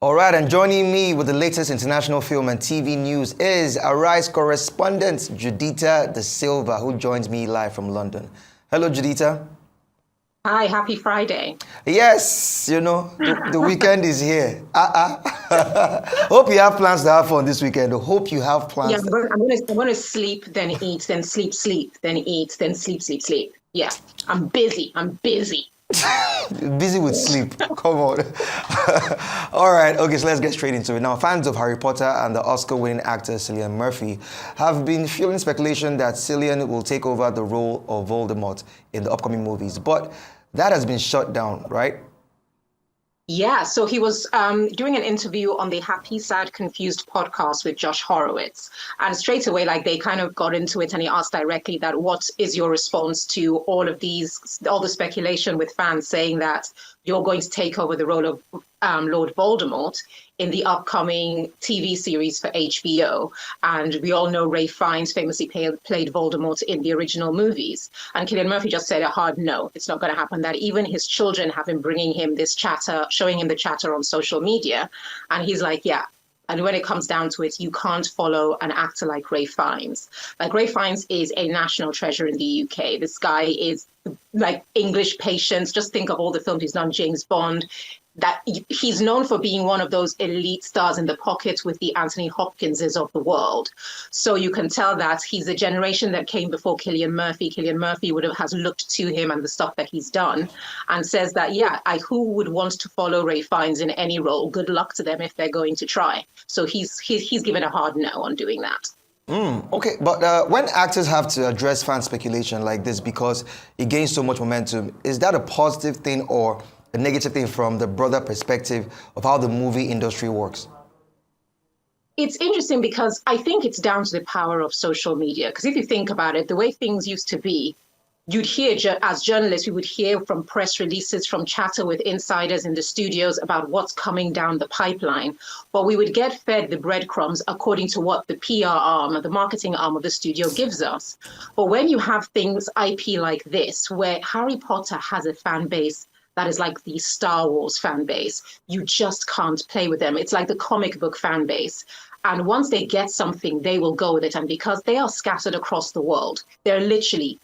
All right, and joining me with the latest international film and TV news is Arise correspondent Judita Dasilva, who joins me live from London. Hello, Judita. Hi, happy Friday. Yes, the weekend is here. Hope you have plans to have fun this weekend. Hope you have plans. Yeah, I'm going to sleep, then eat, then sleep, then eat, then sleep. Yeah, I'm busy. Busy with sleep. Come on. All right. Okay, so let's get straight into it. Now, fans of Harry Potter and the Oscar-winning actor Cillian Murphy have been fueling speculation that Cillian will take over the role of Voldemort in the upcoming movies. But that has been shut down, right? Yeah, so he was doing an interview on the Happy, Sad, Confused podcast with Josh Horowitz. And straight away, they kind of got into it and he asked directly that what is your response to all the speculation with fans saying that you're going to take over the role of Lord Voldemort in the upcoming TV series for HBO. And we all know Ralph Fiennes famously played Voldemort in the original movies. And Cillian Murphy just said a hard no, it's not going to happen. That even his children have been bringing him this chatter, showing him the chatter on social media. And he's like, yeah. And when it comes down to it, you can't follow an actor like Ralph Fiennes. Ralph Fiennes is a national treasure in the UK. This guy is like English Patience. Just think of all the films he's done, James Bond. That he's known for being one of those elite stars in the pocket with the Anthony Hopkinses of the world. So you can tell that he's a generation that came before Cillian Murphy. Cillian Murphy has looked to him and the stuff that he's done and says that, yeah, who would want to follow Ralph Fiennes in any role? Good luck to them if they're going to try. So he's given a hard no on doing that. Okay, but when actors have to address fan speculation like this because it gains so much momentum, is that a positive thing or a negative thing from the broader perspective of how the movie industry works? It's interesting because I think it's down to the power of social media. Because if you think about it, the way things used to be, you'd hear, as journalists, we would hear from press releases, from chatter with insiders in the studios about what's coming down the pipeline. But we would get fed the breadcrumbs according to what the PR arm, the marketing arm of the studio gives us. But when you have things IP like this, where Harry Potter has a fan base that is like the Star Wars fan base, you just can't play with them. It's like the comic book fan base. And once they get something, they will go with it. And because they are scattered across the world, there are literally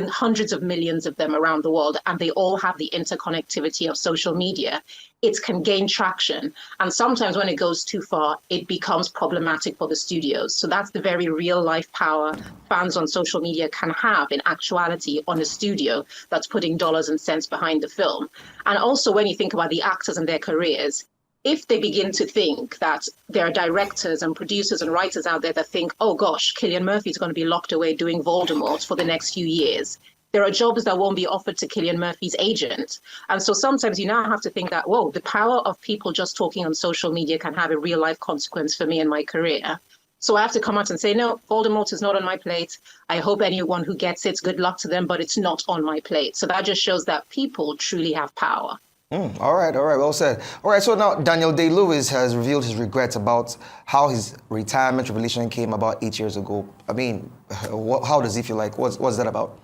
hundreds of millions of them around the world, and they all have the interconnectivity of social media, it can gain traction. And sometimes when it goes too far, it becomes problematic for the studios. So that's the very real life power fans on social media can have in actuality on a studio that's putting dollars and cents behind the film. And also when you think about the actors and their careers, if they begin to think that there are directors and producers and writers out there that think, oh gosh, Cillian Murphy is going to be locked away doing Voldemort for the next few years, there are jobs that won't be offered to Cillian Murphy's agent. And so sometimes you now have to think that, whoa, the power of people just talking on social media can have a real life consequence for me and my career. So I have to come out and say, no, Voldemort is not on my plate. I hope anyone who gets it, good luck to them, but it's not on my plate. So that just shows that people truly have power. All right, well said. All right, so now Daniel Day-Lewis has revealed his regrets about how his retirement revelation came about 8 years ago. I mean, how does he feel like? What's that about?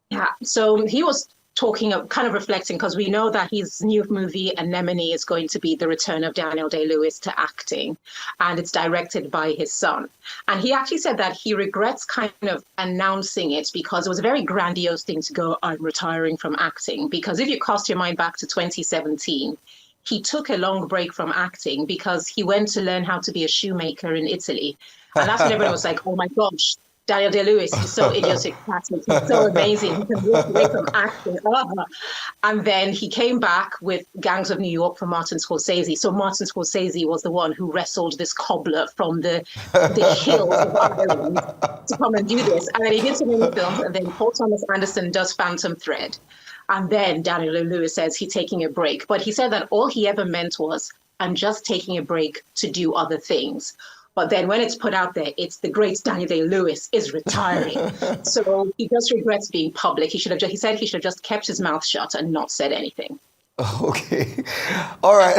Yeah, so he was talking, kind of reflecting, because we know that his new movie Anemone is going to be the return of Daniel Day-Lewis to acting, and it's directed by his son. And he actually said that he regrets kind of announcing it because it was a very grandiose thing to go, I'm retiring from acting. Because if you cast your mind back to 2017, he took a long break from acting because he went to learn how to be a shoemaker in Italy. And that's when everyone was like, oh my gosh, Daniel Day-Lewis is so idiosyncratic. He's so amazing. He can walk away from acting. And then he came back with Gangs of New York from Martin Scorsese. So Martin Scorsese was the one who wrestled this cobbler from the hills of Ireland to come and do this. And then he did so many films. And then Paul Thomas Anderson does Phantom Thread. And then Daniel Day-Lewis says he's taking a break. But he said that all he ever meant was, I'm just taking a break to do other things. But then when it's put out there, it's the great Daniel Day-Lewis is retiring. So he just regrets being public. He said he should have just kept his mouth shut and not said anything. Okay. All right.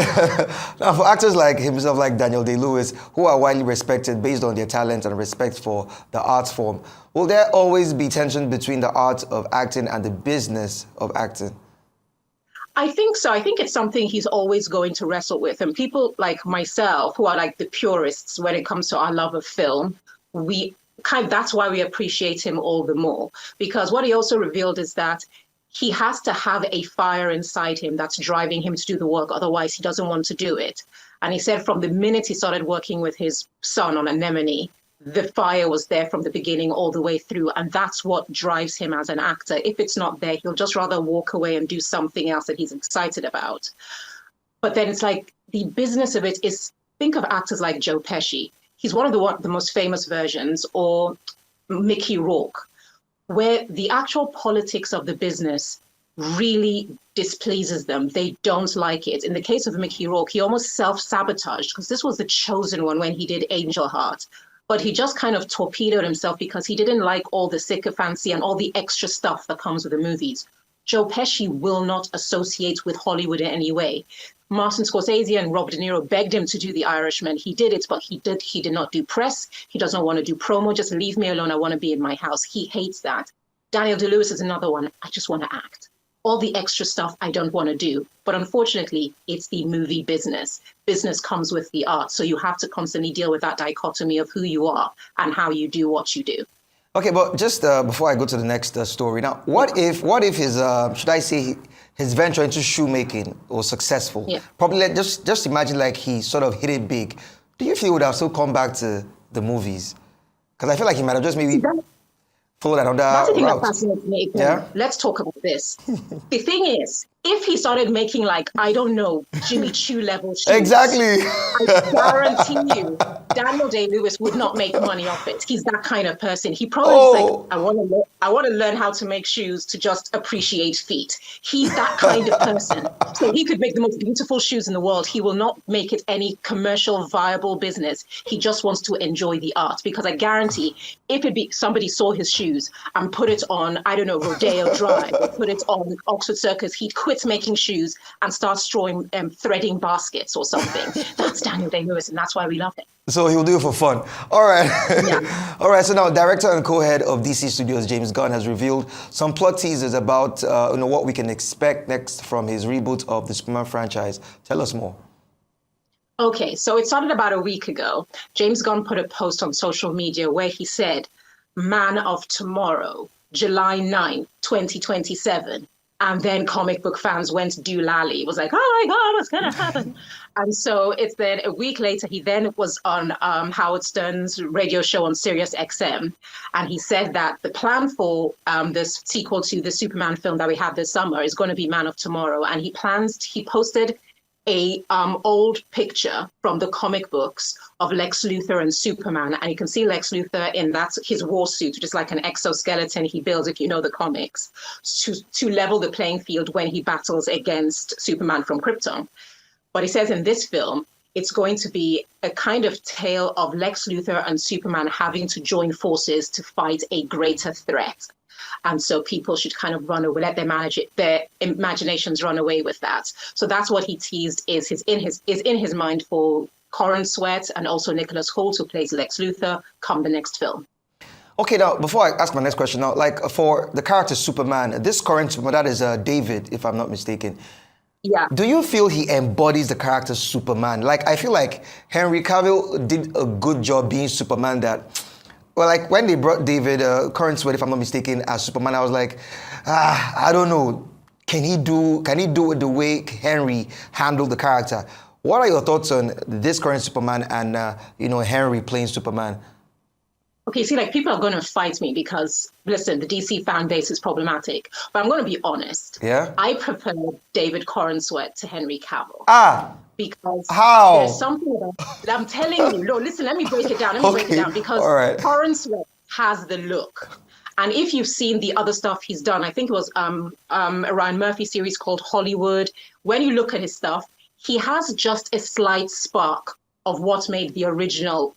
Now, for actors like himself, like Daniel Day-Lewis, who are widely respected based on their talent and respect for the art form, will there always be tension between the art of acting and the business of acting? I think so. I think it's something he's always going to wrestle with. And people like myself, who are like the purists when it comes to our love of film, we that's why we appreciate him all the more. Because what he also revealed is that he has to have a fire inside him that's driving him to do the work. Otherwise, he doesn't want to do it. And he said from the minute he started working with his son on Anemone, the fire was there from the beginning all the way through. And that's what drives him as an actor. If it's not there, he'll just rather walk away and do something else that he's excited about. But then it's like the business of it is, think of actors like Joe Pesci. He's one of the most famous versions, or Mickey Rourke, where the actual politics of the business really displeases them. They don't like it. In the case of Mickey Rourke, he almost self-sabotaged because this was the chosen one when he did Angel Heart. But he just kind of torpedoed himself because he didn't like all the sycophancy and all the extra stuff that comes with the movies. Joe Pesci will not associate with Hollywood in any way. Martin Scorsese and Robert De Niro begged him to do The Irishman. He did it, but he did not do press. He doesn't want to do promo. Just leave me alone. I want to be in my house. He hates that. Daniel Day-Lewis is another one. I just want to act. All the extra stuff I don't want to do. But unfortunately, it's the movie business. Business comes with the art. So you have to constantly deal with that dichotomy of who you are and how you do what you do. Okay, but just before I go to the next story, now, what if his, should I say, his venture into shoemaking was successful? Yeah. Probably just imagine like he sort of hit it big. Do you feel he would have still come back to the movies? Because I feel like he might have just maybe followed another That's the thing route. that fascinates me. Yeah? Let's talk about this. The thing is, if he started making like, I don't know, Jimmy Choo level shoes, Exactly. I guarantee you, Daniel Day-Lewis would not make money off it. He's that kind of person. He probably is like, I want to learn how to make shoes to just appreciate feet. He's that kind of person. So he could make the most beautiful shoes in the world. He will not make it any commercial viable business. He just wants to enjoy the art, because I guarantee if somebody saw his shoes and put it on, I don't know, Rodeo Drive, or put it on Oxford Circus, he'd quit making shoes and start threading baskets or something. That's Daniel Day-Lewis, and that's why we love him. So he'll do it for fun. All right. Yeah. All right. So now, director and co-head of DC Studios, James Gunn, has revealed some plot teasers about what we can expect next from his reboot of the Superman franchise. Tell us more. Okay, so it started about a week ago. James Gunn put a post on social media where he said, "Man of Tomorrow, July 9, 2027. And then comic book fans went doolally. It was like, oh my God, what's going to happen? And so it's then a week later, he then was on Howard Stern's radio show on Sirius XM. And he said that the plan for this sequel to the Superman film that we have this summer is going to be Man of Tomorrow. And he posted a old picture from the comic books of Lex Luthor and Superman, and you can see Lex Luthor in his war suit, which is like an exoskeleton he builds, if you know the comics, to level the playing field when he battles against Superman from Krypton. But he says in this film, it's going to be a kind of tale of Lex Luthor and Superman having to join forces to fight a greater threat. And so people should kind of run away, let their imaginations run away with that. So that's what he teased is in his mind for Corin Sweat and also Nicholas Hoult, who plays Lex Luthor, come the next film. Okay, now, before I ask my next question, now, like for the character Superman, this current Superman, that is David, if I'm not mistaken. Yeah. Do you feel he embodies the character Superman? Like, I feel like Henry Cavill did a good job being Superman that... Well, like when they brought David Corin Sweat, if I'm not mistaken, as Superman, I was like, I don't know. Can he do it the way Henry handled the character? What are your thoughts on this current Superman and Henry playing Superman? Okay, see, like people are going to fight me because, listen, the DC fan base is problematic. But I'm going to be honest. Yeah. I prefer David Corin Sweat to Henry Cavill. Because how? There's something about, I'm telling you, no, listen, let me break it down. Because Corin Sweat has the look. And if you've seen the other stuff he's done, I think it was a Ryan Murphy series called Hollywood. When you look at his stuff, he has just a slight spark of what made the original,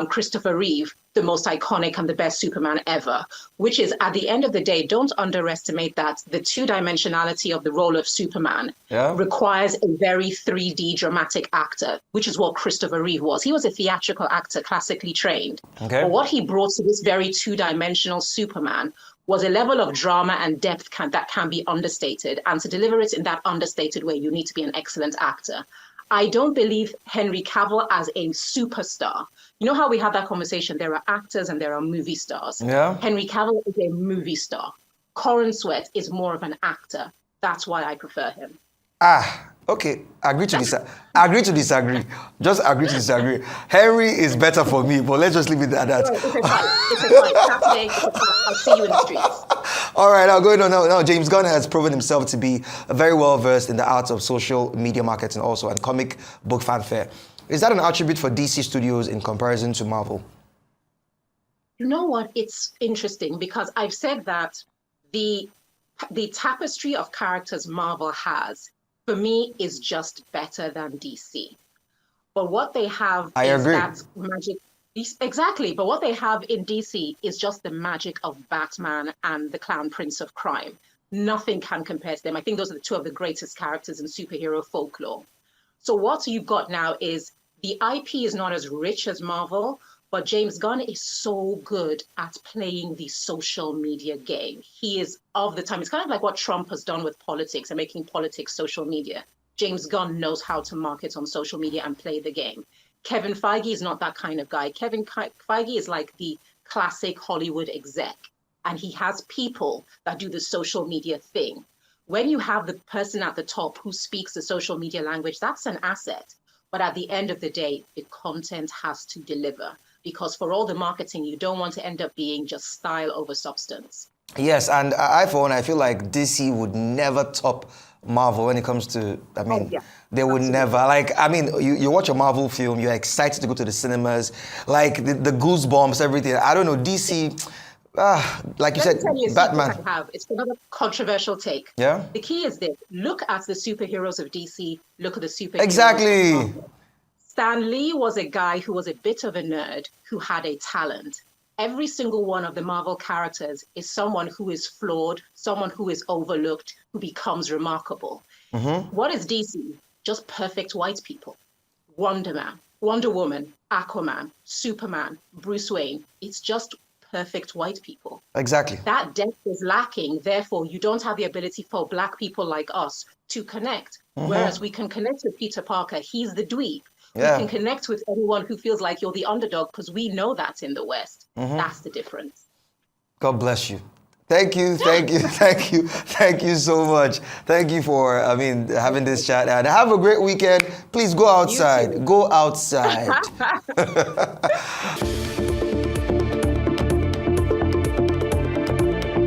Christopher Reeve the most iconic and the best Superman ever, which is, at the end of the day, don't underestimate that the two-dimensionality of the role of Superman requires a very 3D dramatic actor, which is what Christopher Reeve was. He was a theatrical actor, classically trained. Okay. But what he brought to this very two-dimensional Superman was a level of drama and depth that can be understated. And to deliver it in that understated way, you need to be an excellent actor. I don't believe Henry Cavill as a superstar. You know how we had that conversation? There are actors and there are movie stars. Yeah. Henry Cavill is a movie star. Corin Sweat is more of an actor. That's why I prefer him. Okay. Agree to disagree. Agree to disagree. Just agree to disagree. Henry is better for me, but let's just leave it at that. It's a fight. It's a fight. Saturday, it's a fight. I'll see you in the streets. All right, now going on now. James Gunn has proven himself to be very well versed in the art of social media marketing also and comic book fanfare. Is that an attribute for DC Studios in comparison to Marvel? You know what? It's interesting because I've said that the tapestry of characters Marvel has, for me, is just better than DC. But what they have is that magic. Exactly. But what they have in DC is just the magic of Batman and the Clown Prince of Crime. Nothing can compare to them. I think those are two of the greatest characters in superhero folklore. So what you've got now is the IP is not as rich as Marvel, but James Gunn is so good at playing the social media game. He is of the time. It's kind of like what Trump has done with politics and making politics social media. James Gunn knows how to market on social media and play the game. Kevin Feige is not that kind of guy. Kevin Feige is like the classic Hollywood exec, and he has people that do the social media thing. When you have the person at the top who speaks the social media language, that's an asset. But at the end of the day, the content has to deliver, because for all the marketing, you don't want to end up being just style over substance. Yes, and for one, I feel like DC would never top Marvel when it comes to, they would never. Like, you watch a Marvel film, you're excited to go to the cinemas, like the goosebumps, everything. I don't know, DC, like you said, Batman. It's another controversial take. Yeah. The key is this: look at the superheroes of DC. Look at the superheroes. Exactly. Of Marvel. Stan Lee was a guy who was a bit of a nerd who had a talent. Every single one of the Marvel characters is someone who is flawed, someone who is overlooked, who becomes remarkable. Mm-hmm. What is DC? Just perfect white people. Wonder Man, Wonder Woman, Aquaman, Superman, Bruce Wayne. It's just perfect white people. Exactly. That depth is lacking. Therefore, you don't have the ability for Black people like us to connect. Mm-hmm. Whereas we can connect with Peter Parker. He's the dweeb. Yeah. We can connect with anyone who feels like you're the underdog because we know that in the West. Mm-hmm. That's the difference. God bless you. Thank you so much. Thank you for, having this chat. And have a great weekend. Please go outside. Go outside.